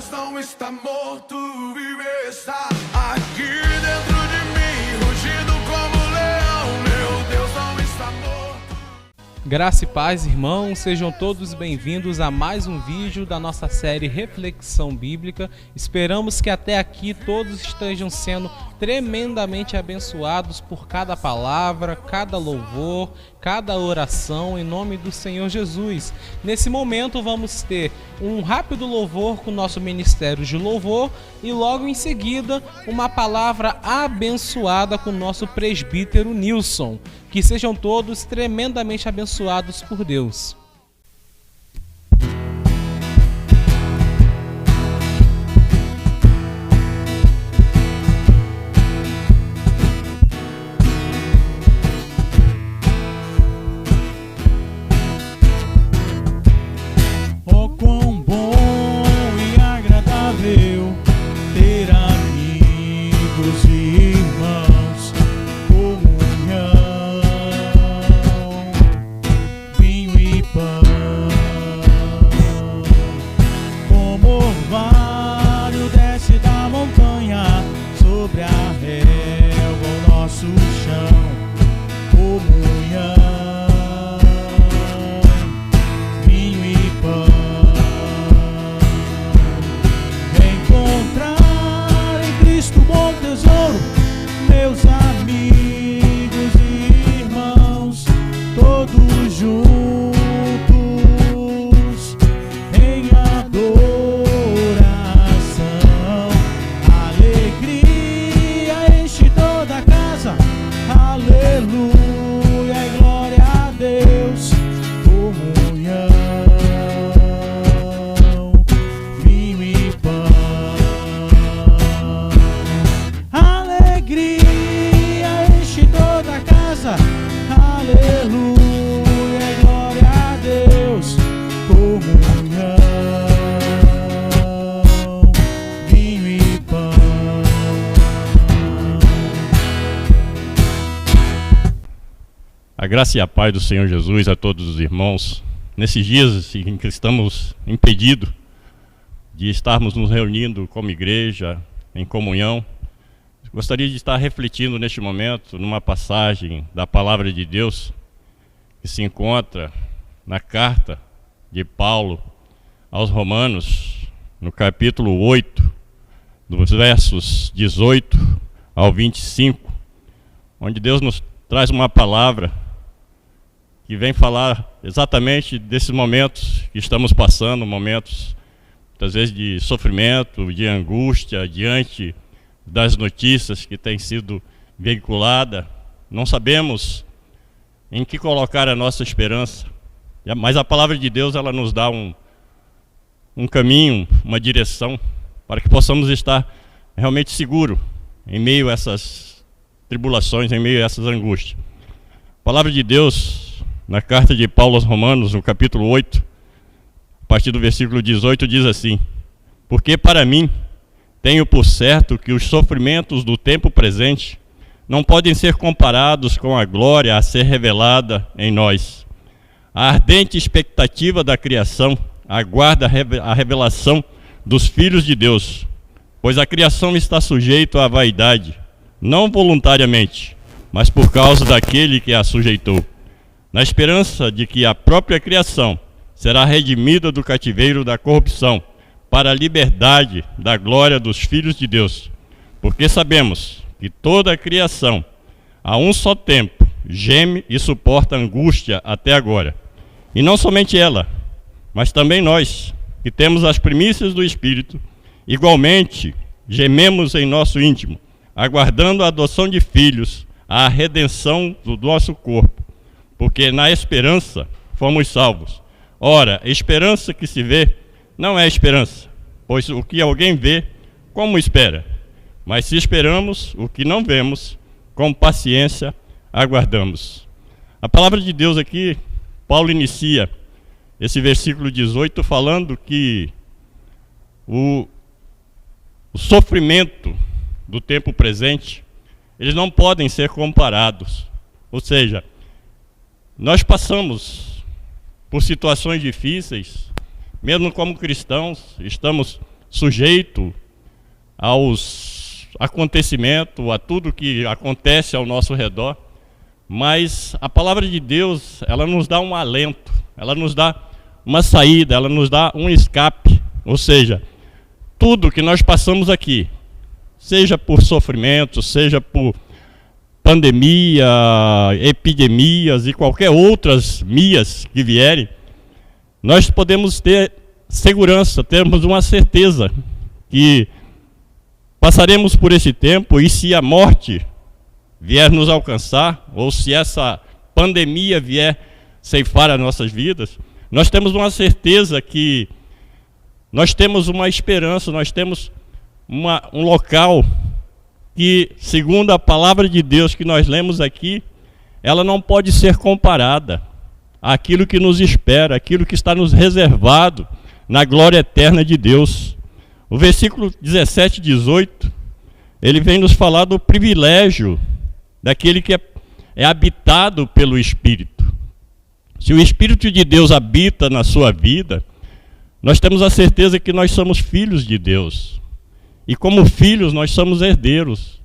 Deus não está morto, vive está aqui dentro de mim, rugindo como leão. Meu Deus não está morto. Graça e paz, irmãos, sejam todos bem-vindos a mais um vídeo da nossa série Reflexão Bíblica. Esperamos que até aqui todos estejam sendo tremendamente abençoados por cada palavra, cada louvor, cada oração em nome do Senhor Jesus. Nesse momento vamos ter um rápido louvor com o nosso Ministério de Louvor e logo em seguida uma palavra abençoada com o nosso presbítero Nilson. Que sejam todos tremendamente abençoados por Deus. Oh, quão bom e agradável ter amigos e irmãos, comunhão, vinho e pão, como orvalho desce da montanha sobre a relva o nosso chão, comunhão, vinho e pão. Encontrar em Cristo bom tesouro, meus amigos e irmãos, todos juntos em adoração. Alegria enche toda a casa, aleluia e glória a Deus. Comunhão, vinho e pão. Alegria enche toda a casa, aleluia e glória a Deus. Comunhão, vinho e pão. A graça e a paz do Senhor Jesus a todos os irmãos. Nesses dias em que estamos impedidos de estarmos nos reunindo como igreja, em comunhão, gostaria de estar refletindo neste momento numa passagem da Palavra de Deus que se encontra na carta de Paulo aos Romanos, no capítulo 8, dos versos 18 ao 25, onde Deus nos traz uma palavra que vem falar exatamente desses momentos que estamos passando, momentos muitas vezes de sofrimento, de angústia, diante das notícias que têm sido veiculadas. Não sabemos em que colocar a nossa esperança, mas a palavra de Deus ela nos dá um caminho, uma direção, para que possamos estar realmente seguros em meio a essas tribulações, em meio a essas angústias. A palavra de Deus, na carta de Paulo aos Romanos, no capítulo 8, a partir do versículo 18, diz assim: porque para mim tenho por certo que os sofrimentos do tempo presente não podem ser comparados com a glória a ser revelada em nós. A ardente expectativa da criação aguarda a revelação dos filhos de Deus, pois a criação está sujeita à vaidade, não voluntariamente, mas por causa daquele que a sujeitou, na esperança de que a própria criação será redimida do cativeiro da corrupção para a liberdade da glória dos filhos de Deus. Porque sabemos que toda a criação, a um só tempo, geme e suporta angústia até agora. E não somente ela, mas também nós, que temos as primícias do Espírito, igualmente gememos em nosso íntimo, aguardando a adoção de filhos, a redenção do nosso corpo, porque na esperança fomos salvos. Ora, esperança que se vê não é esperança, pois o que alguém vê, como espera? Mas se esperamos o que não vemos, com paciência aguardamos. A palavra de Deus aqui, Paulo inicia esse versículo 18 falando que o sofrimento do tempo presente, eles não podem ser comparados. Ou seja, nós passamos por situações difíceis, mesmo como cristãos, estamos sujeito aos acontecimentos, a tudo que acontece ao nosso redor, mas a palavra de Deus, ela nos dá um alento, ela nos dá uma saída, ela nos dá um escape. Ou seja, tudo que nós passamos aqui, seja por sofrimento, seja por pandemia, epidemias e qualquer outras mias que vierem, nós podemos ter segurança, termos uma certeza que passaremos por esse tempo, e se a morte vier nos alcançar, ou se essa pandemia vier ceifar as nossas vidas, nós temos uma certeza que nós temos uma esperança, nós temos um local que, segundo a palavra de Deus que nós lemos aqui, ela não pode ser comparada àquilo que nos espera, aquilo que está nos reservado na glória eterna de Deus. O versículo 17 e 18, ele vem nos falar do privilégio daquele que é habitado pelo Espírito. Se o Espírito de Deus habita na sua vida, nós temos a certeza que nós somos filhos de Deus. E como filhos, nós somos herdeiros.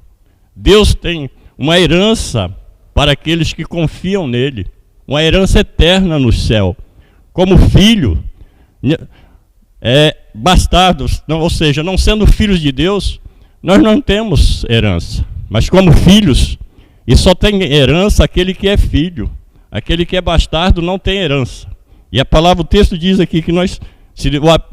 Deus tem uma herança para aqueles que confiam nele, uma herança eterna no céu. Como filho, bastardos, ou seja, não sendo filhos de Deus, nós não temos herança. Mas como filhos, e só tem herança aquele que é filho. Aquele que é bastardo não tem herança. E a palavra, o texto diz aqui que se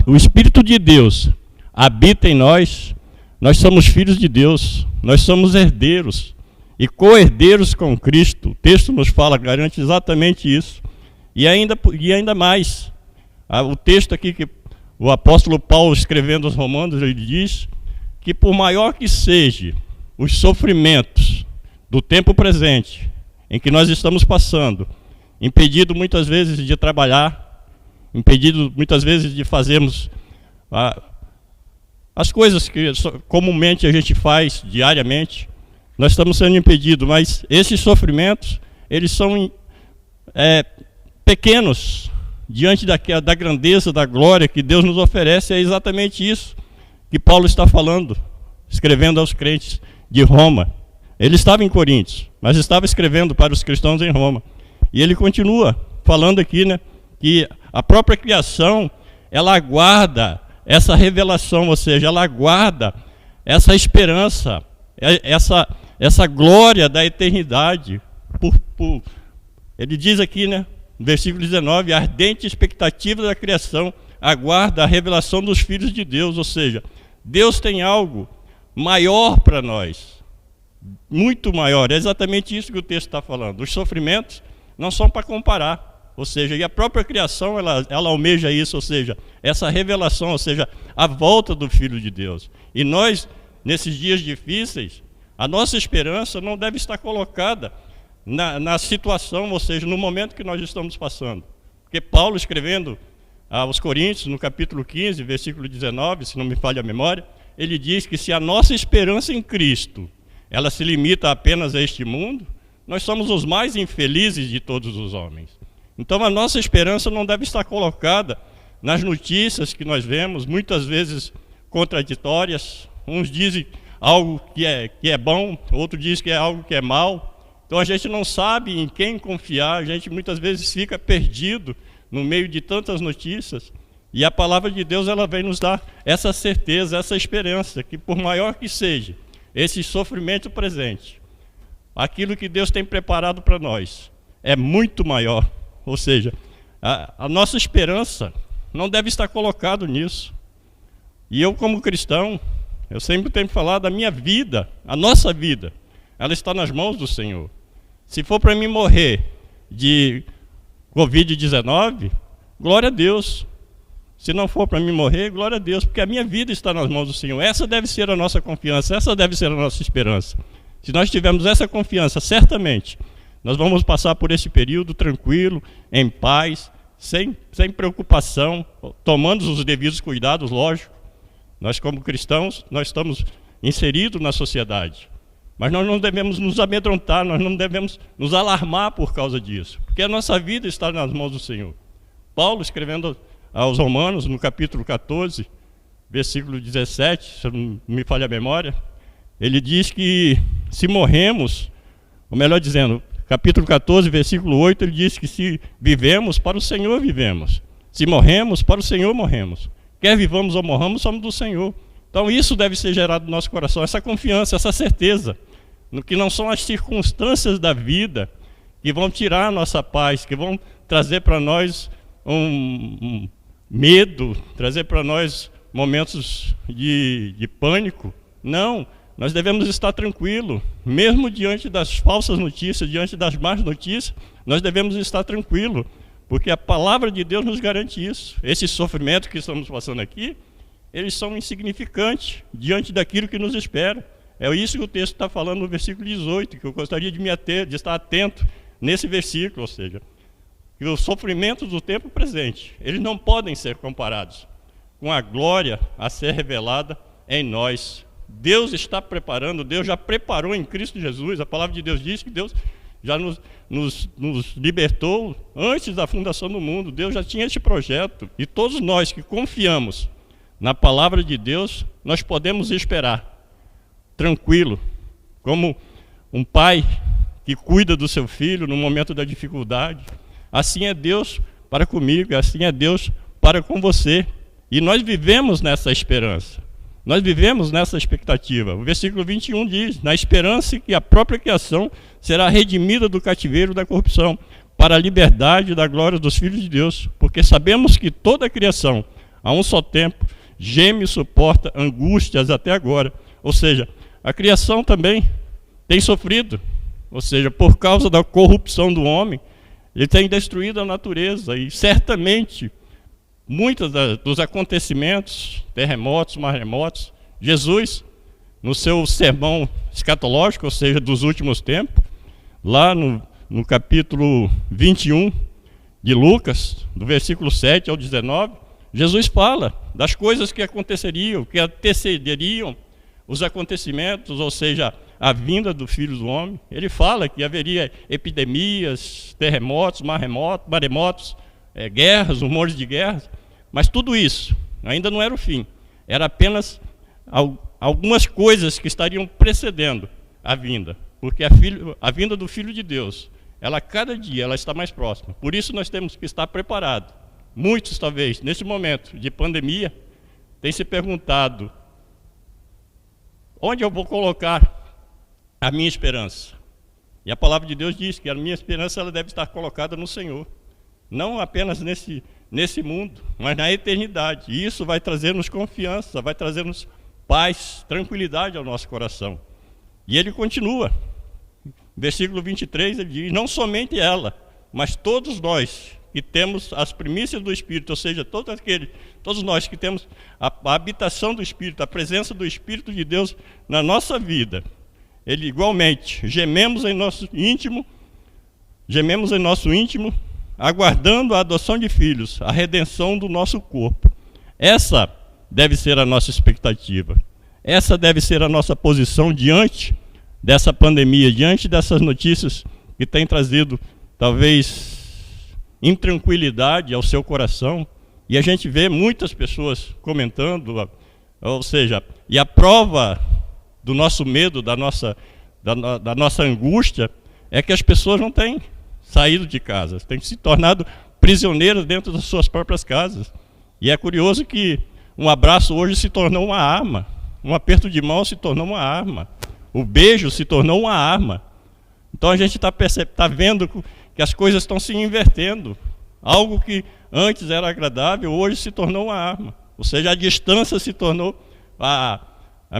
o Espírito de Deus habita em nós, nós somos filhos de Deus, nós somos herdeiros e co-herdeiros com Cristo. O texto nos fala, garante exatamente isso. E ainda mais, o texto aqui que o apóstolo Paulo, escrevendo aos Romanos, ele diz que por maior que sejam os sofrimentos do tempo presente, em que nós estamos passando, impedido muitas vezes de trabalhar, impedido muitas vezes de fazermos as coisas que comumente a gente faz diariamente, nós estamos sendo impedidos, mas esses sofrimentos, eles são pequenos, diante da grandeza, da glória que Deus nos oferece. É exatamente isso que Paulo está falando, escrevendo aos crentes de Roma. Ele estava em Coríntios, mas estava escrevendo para os cristãos em Roma. E ele continua falando aqui, né, que a própria criação, ela aguarda essa revelação, ou seja, ela aguarda essa esperança, essa glória da eternidade. Ele diz aqui, né, no versículo 19, a ardente expectativa da criação aguarda a revelação dos filhos de Deus. Ou seja, Deus tem algo maior para nós, muito maior. É exatamente isso que o texto está falando. Os sofrimentos não são para comparar, ou seja, e a própria criação, ela almeja isso, ou seja, essa revelação, ou seja, a volta do Filho de Deus. E nós, nesses dias difíceis, a nossa esperança não deve estar colocada na situação, ou seja, no momento que nós estamos passando. Porque Paulo, escrevendo aos Coríntios, no capítulo 15, versículo 19, se não me falha a memória, ele diz que se a nossa esperança em Cristo, ela se limita apenas a este mundo, nós somos os mais infelizes de todos os homens. Então a nossa esperança não deve estar colocada nas notícias que nós vemos, muitas vezes contraditórias. Uns dizem algo que é bom, outro diz que é algo que é mal. Então a gente não sabe em quem confiar, a gente muitas vezes fica perdido no meio de tantas notícias. E a palavra de Deus, ela vem nos dar essa certeza, essa esperança, que por maior que seja esse sofrimento presente, aquilo que Deus tem preparado para nós é muito maior. Ou seja, a nossa esperança não deve estar colocada nisso. E eu, como cristão, eu sempre tenho falado, a minha vida, a nossa vida, ela está nas mãos do Senhor. Se for para mim morrer de Covid-19, glória a Deus. Se não for para mim morrer, glória a Deus, porque a minha vida está nas mãos do Senhor. Essa deve ser a nossa confiança, essa deve ser a nossa esperança. Se nós tivermos essa confiança, certamente, nós vamos passar por esse período tranquilo, em paz, sem preocupação, tomando os devidos cuidados, lógico. Nós, como cristãos, nós estamos inseridos na sociedade. Mas nós não devemos nos amedrontar, nós não devemos nos alarmar por causa disso, porque a nossa vida está nas mãos do Senhor. Paulo, escrevendo aos Romanos, no capítulo 14, versículo 17, se não me falha a memória, ele diz que se morremos, ou melhor dizendo, capítulo 14, versículo 8, ele diz que se vivemos, para o Senhor vivemos. Se morremos, para o Senhor morremos. Quer vivamos ou morramos, somos do Senhor. Então isso deve ser gerado no nosso coração, essa confiança, essa certeza, no que não são as circunstâncias da vida que vão tirar a nossa paz, que vão trazer para nós um medo, trazer para nós momentos de pânico. Não, nós devemos estar tranquilos, mesmo diante das falsas notícias, diante das más notícias, nós devemos estar tranquilos, porque a palavra de Deus nos garante isso. Esse sofrimento que estamos passando aqui, eles são insignificantes diante daquilo que nos espera. É isso que o texto está falando no versículo 18, que eu gostaria de estar atento nesse versículo, ou seja, que os sofrimentos do tempo presente, eles não podem ser comparados com a glória a ser revelada em nós. Deus está preparando, Deus já preparou em Cristo Jesus. A palavra de Deus diz que Deus já nos libertou antes da fundação do mundo. Deus já tinha esse projeto, e todos nós que confiamos na palavra de Deus, nós podemos esperar tranquilo, como um pai que cuida do seu filho no momento da dificuldade. Assim é Deus para comigo, assim é Deus para com você. E nós vivemos nessa esperança, nós vivemos nessa expectativa. O versículo 21 diz: na esperança que a própria criação será redimida do cativeiro da corrupção, para a liberdade da glória dos filhos de Deus. Porque sabemos que toda a criação, a um só tempo, geme e suporta angústias até agora. Ou seja, a criação também tem sofrido, ou seja, por causa da corrupção do homem, ele tem destruído a natureza, e certamente muitos dos acontecimentos, terremotos, maremotos, Jesus, no seu sermão escatológico, ou seja, dos últimos tempos, lá no capítulo 21 de Lucas, do versículo 7 ao 19, Jesus fala das coisas que aconteceriam, que antecederiam os acontecimentos, ou seja, a vinda do Filho do Homem. Ele fala que haveria epidemias, terremotos, maremotos, guerras, rumores de guerras, mas tudo isso ainda não era o fim, era apenas algumas coisas que estariam precedendo a vinda, porque a vinda do Filho de Deus, ela cada dia ela está mais próxima. Por isso nós temos que estar preparados. Muitos, talvez, nesse momento de pandemia, têm se perguntado: onde eu vou colocar a minha esperança? E a palavra de Deus diz que a minha esperança ela deve estar colocada no Senhor, não apenas nesse mundo, mas na eternidade. E isso vai trazer-nos confiança, vai trazer-nos paz, tranquilidade ao nosso coração. E ele continua, versículo 23, ele diz: não somente ela, mas todos nós que temos as primícias do Espírito, ou seja, todos nós que temos a habitação do Espírito, a presença do Espírito de Deus na nossa vida, ele igualmente gememos em nosso íntimo, aguardando a adoção de filhos, a redenção do nosso corpo. Essa deve ser a nossa expectativa, essa deve ser a nossa posição diante dessa pandemia, diante dessas notícias que têm trazido, talvez, intranquilidade ao seu coração. E a gente vê muitas pessoas comentando, ou seja, e a prova do nosso medo, da nossa angústia, é que as pessoas não têm saído de casa, têm se tornado prisioneiras dentro das suas próprias casas. E é curioso que um abraço hoje se tornou uma arma, um aperto de mão se tornou uma arma, o beijo se tornou uma arma. Então a gente está vendo que as coisas estão se invertendo. Algo que antes era agradável, hoje se tornou uma arma. Ou seja, a distância se tornou a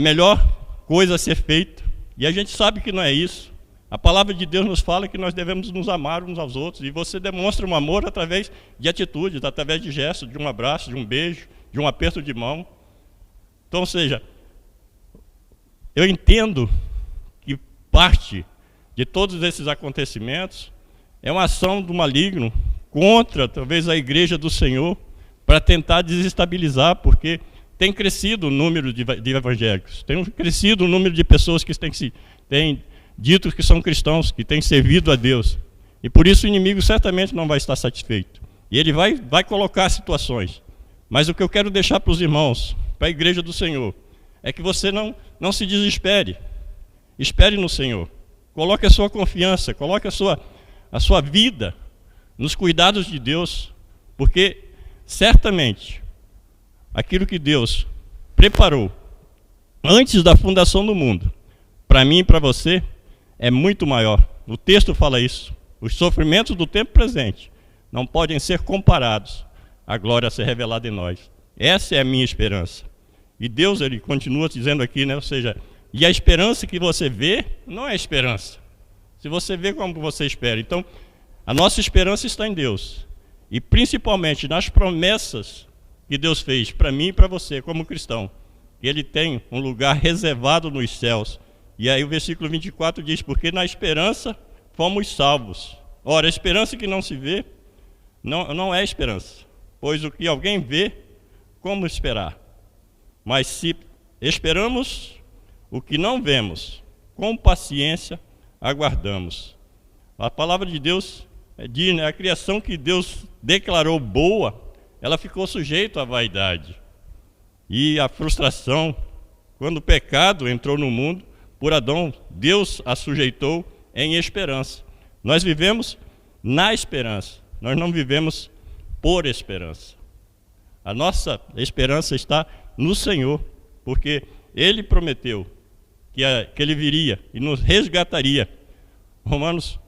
melhor coisa a ser feita. E a gente sabe que não é isso. A palavra de Deus nos fala que nós devemos nos amar uns aos outros. E você demonstra um amor através de atitudes, através de gestos, de um abraço, de um beijo, de um aperto de mão. Então, ou seja, eu entendo que parte de todos esses acontecimentos é uma ação do maligno contra, talvez, a igreja do Senhor, para tentar desestabilizar, porque tem crescido o número de evangélicos, tem crescido o número de pessoas que têm dito que são cristãos, que têm servido a Deus. E por isso o inimigo certamente não vai estar satisfeito. E ele vai colocar situações. Mas o que eu quero deixar para os irmãos para a igreja do Senhor é que você não se desespere. Espere no Senhor. Coloque a sua confiança, coloque a sua vida nos cuidados de Deus, porque certamente aquilo que Deus preparou antes da fundação do mundo, para mim e para você, é muito maior. O texto fala isso. Os sofrimentos do tempo presente não podem ser comparados à glória a ser revelada em nós. Essa é a minha esperança. E Deus, ele continua dizendo aqui, né? Ou seja, e a esperança que você vê não é esperança. Se você vê como você espera. Então, a nossa esperança está em Deus. E principalmente nas promessas que Deus fez para mim e para você como cristão. Ele tem um lugar reservado nos céus. E aí o versículo 24 diz, porque na esperança fomos salvos. Ora, a esperança que não se vê não é esperança. Pois o que alguém vê, como esperar? Mas se esperamos o que não vemos, com paciência aguardamos. A palavra de Deus diz, né, a criação que Deus declarou boa, ela ficou sujeita à vaidade. E a frustração, quando o pecado entrou no mundo, por Adão, Deus a sujeitou em esperança. Nós vivemos na esperança, nós não vivemos por esperança. A nossa esperança está no Senhor, porque Ele prometeu que Ele viria e nos resgataria. Romanos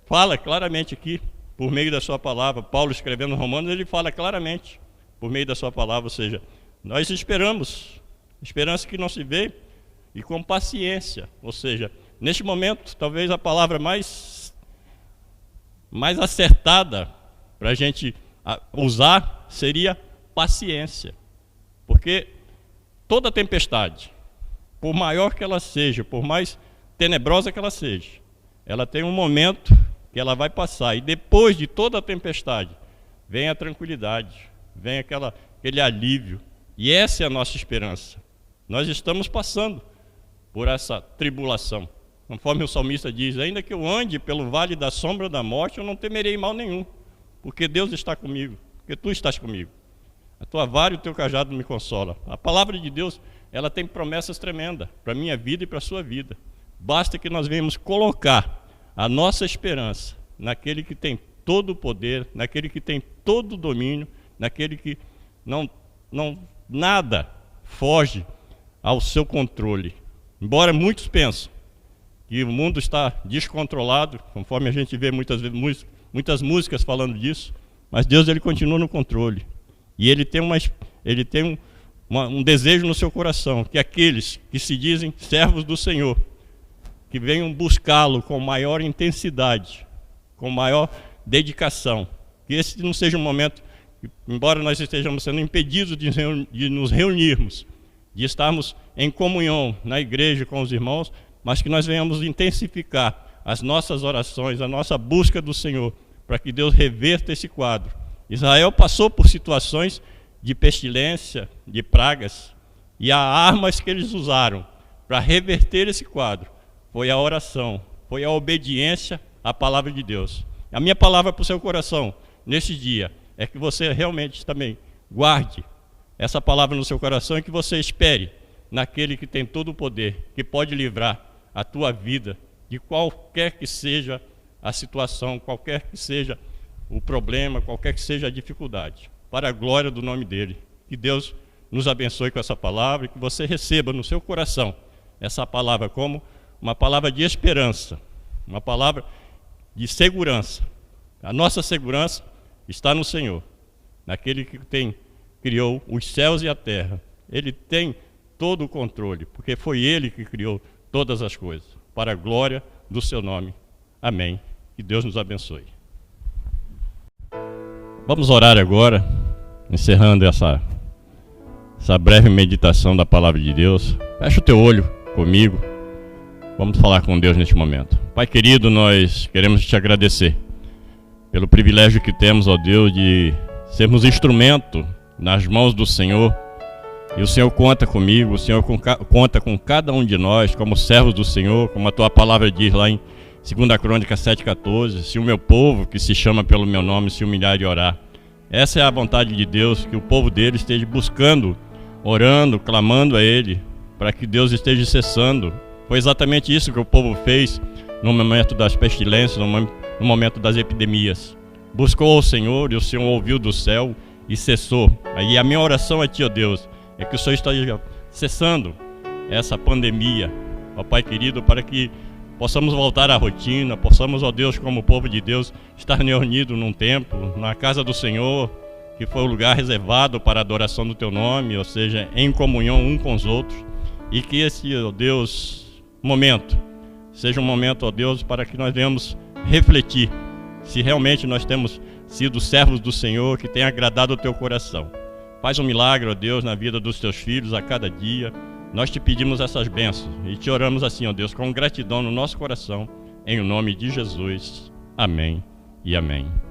fala claramente aqui, por meio da sua palavra. Paulo escrevendo Romanos, ele fala claramente, por meio da sua palavra. Ou seja, nós esperamos, esperança que não se vê, e com paciência. Ou seja, neste momento, talvez a palavra mais acertada para a gente usar seria paciência. Porque toda tempestade, por maior que ela seja, por mais tenebrosa que ela seja, ela tem um momento que ela vai passar. E depois de toda a tempestade, vem a tranquilidade, vem aquele alívio. E essa é a nossa esperança. Nós estamos passando por essa tribulação. Conforme o salmista diz, ainda que eu ande pelo vale da sombra da morte, eu não temerei mal nenhum, porque Deus está comigo, porque tu estás comigo. A tua vara e o teu cajado me consola. A palavra de Deus, ela tem promessas tremendas para a minha vida e para a sua vida. Basta que nós venhamos colocar a nossa esperança naquele que tem todo o poder, naquele que tem todo o domínio, naquele que nada foge ao seu controle. Embora muitos pensem que o mundo está descontrolado, conforme a gente vê muitas músicas falando disso, mas Deus, ele continua no controle. E ele tem um desejo no seu coração, que aqueles que se dizem servos do Senhor, que venham buscá-lo com maior intensidade, com maior dedicação. Que esse não seja um momento, embora nós estejamos sendo impedidos de nos reunirmos, de estarmos em comunhão na igreja com os irmãos, mas que nós venhamos intensificar as nossas orações, a nossa busca do Senhor, para que Deus reverta esse quadro. Israel passou por situações de pestilência, de pragas, e as armas que eles usaram para reverter esse quadro foi a oração, foi a obediência à palavra de Deus. A minha palavra para o seu coração neste dia é que você realmente também guarde essa palavra no seu coração e que você espere naquele que tem todo o poder, que pode livrar a tua vida de qualquer que seja a situação, qualquer que seja o problema, qualquer que seja a dificuldade, para a glória do nome dele. Que Deus nos abençoe com essa palavra e que você receba no seu coração essa palavra como uma palavra de esperança, uma palavra de segurança. A nossa segurança está no Senhor, naquele que criou os céus e a terra. Ele tem todo o controle, porque foi Ele que criou todas as coisas, para a glória do seu nome. Amém. Que Deus nos abençoe. Vamos orar agora, encerrando essa breve meditação da palavra de Deus. Fecha o teu olho comigo. Vamos falar com Deus neste momento. Pai querido, nós queremos te agradecer pelo privilégio que temos, ó Deus, de sermos instrumento nas mãos do Senhor. E o Senhor conta comigo, o Senhor conta com cada um de nós, como servos do Senhor, como a tua palavra diz lá em 2 Crônicas 7,14, se o meu povo, que se chama pelo meu nome, se humilhar e orar, Essa é a vontade de Deus, que o povo dele esteja buscando, orando, clamando a Ele, para que Deus esteja cessando. Foi exatamente isso que o povo fez no momento das pestilências, no momento das epidemias. Buscou o Senhor e o Senhor ouviu do céu e cessou. E a minha oração a Ti, ó Deus, é que o Senhor esteja cessando essa pandemia, ó Pai querido, para que possamos voltar à rotina, possamos, ó Deus, como povo de Deus, estar reunido num templo, na casa do Senhor, que foi o lugar reservado para a adoração do Teu nome, ou seja, em comunhão um com os outros, e que esse, ó Deus, momento seja um momento, ó Deus, para que nós venhamos refletir se realmente nós temos sido servos do Senhor, que tem agradado o Teu coração. Faz um milagre, ó Deus, na vida dos Teus filhos a cada dia. Nós Te pedimos essas bênçãos e Te oramos assim, ó Deus, com gratidão no nosso coração, em nome de Jesus. Amém e amém.